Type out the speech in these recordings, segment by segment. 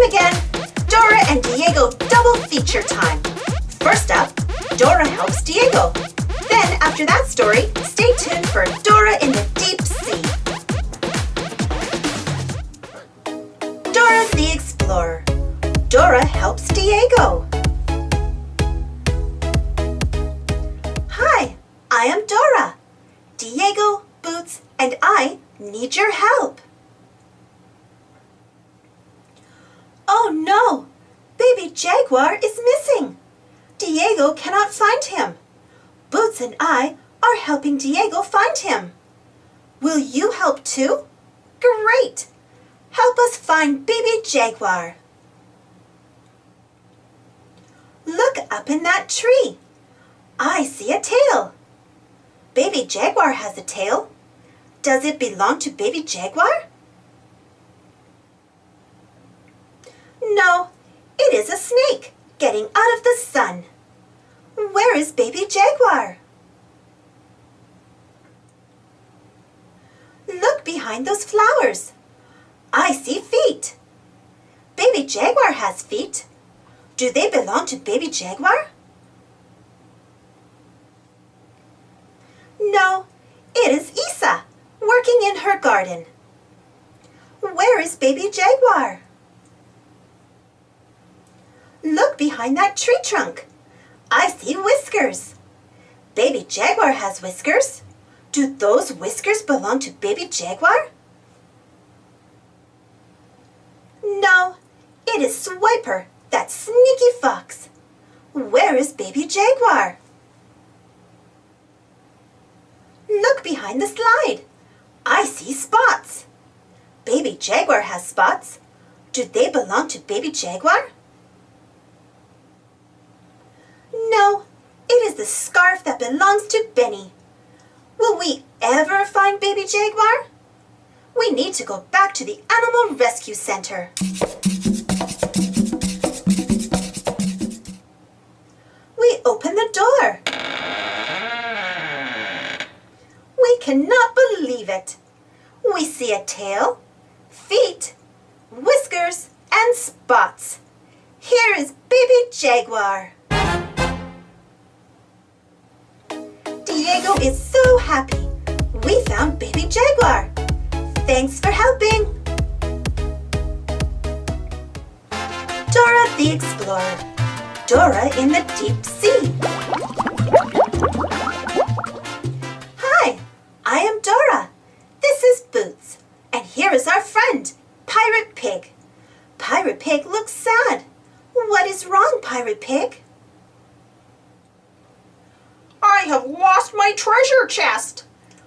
time again! Dora and Diego double feature time. First up, Dora helps Diego. Then, after that story, stay tuned for Dora in the Deep Sea. Dora the Explorer. Dora helps Diego. Hi, I am Dora. Diego, Boots, and I need your help. Oh no! Baby Jaguar is missing. Diego cannot find him. Boots and I are helping Diego find him. Will you help too? Great! Help us find Baby Jaguar. Look up in that tree. I see a tail. Baby Jaguar has a tail. Does it belong to Baby Jaguar? No, it is a snake getting out of the sun. Where is Baby Jaguar? Look behind those flowers. I see feet. Baby Jaguar has feet. Do they belong to Baby Jaguar? No, it is Isa working in her garden. Where is Baby Jaguar? Look behind that tree trunk. I see whiskers. Baby Jaguar has whiskers. Do those whiskers belong to Baby Jaguar? No, it is Swiper, that sneaky fox. Where is Baby Jaguar? Look behind the slide. I see spots. Baby Jaguar has spots. Do they belong to Baby Jaguar? No, it is the scarf that belongs to Benny. Will we ever find Baby Jaguar? We need to go back to the Animal Rescue Center. We open the door. We cannot believe it. We see a tail, feet, whiskers, and spots. Here is Baby Jaguar. Diego is so happy. We found Baby Jaguar. Thanks for helping. Dora the Explorer. Dora in the Deep Sea. Hi, I am Dora. This is Boots. And here is our friend, Pirate Pig. Pirate Pig looks sad. What is wrong, Pirate Pig? I have lost my treasure chest,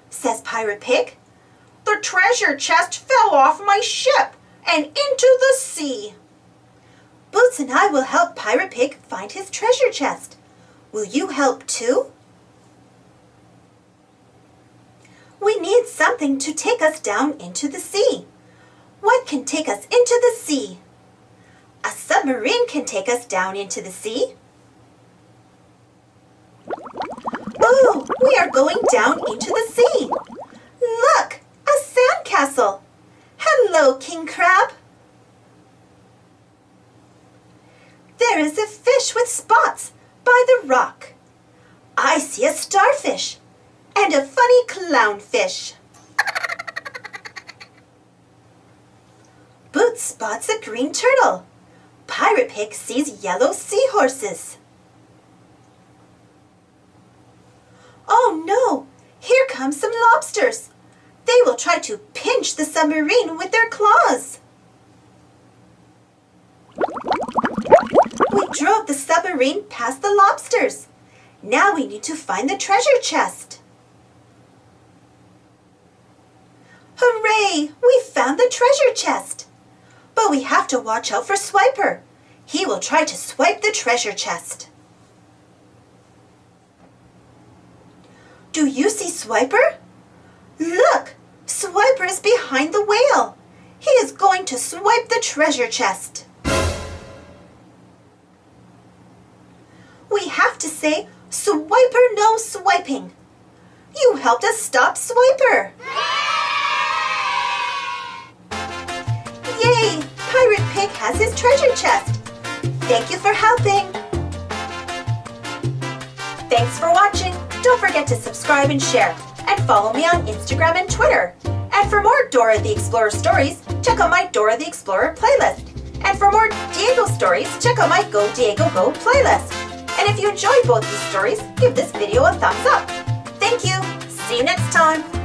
says Pirate Pig. The treasure chest fell off my ship and into the sea. Boots and I will help Pirate Pig find his treasure chest. Will you help too? We need something to take us down into the sea. What can take us into the sea? A submarine can take us down into the sea. Oh, we are going down into the sea. Look, a sandcastle. Hello, King Crab. There is a fish with spots by the rock. I see a starfish and a funny clownfish. Boots spots a green turtle. Pirate Pig sees yellow seahorses. Oh no! Here come some lobsters. They will try to pinch the submarine with their claws. We drove the submarine past the lobsters. Now we need to find the treasure chest. Hooray! We found the treasure chest. But we have to watch out for Swiper. He will try to swipe the treasure chest. Do you see Swiper? Look! Swiper is behind the whale. He is going to swipe the treasure chest. We have to say, Swiper no swiping. You helped us stop Swiper. Yay! Pirate Pig has his treasure chest. Thank you for helping. Thanks for watching. Don't forget to subscribe and share, and follow me on Instagram and Twitter. And for more Dora the Explorer stories, check out my Dora the Explorer playlist. And for more Diego stories, check out my Go Diego Go playlist. And if you enjoyed both these stories, give this video a thumbs up. Thank you. See you next time.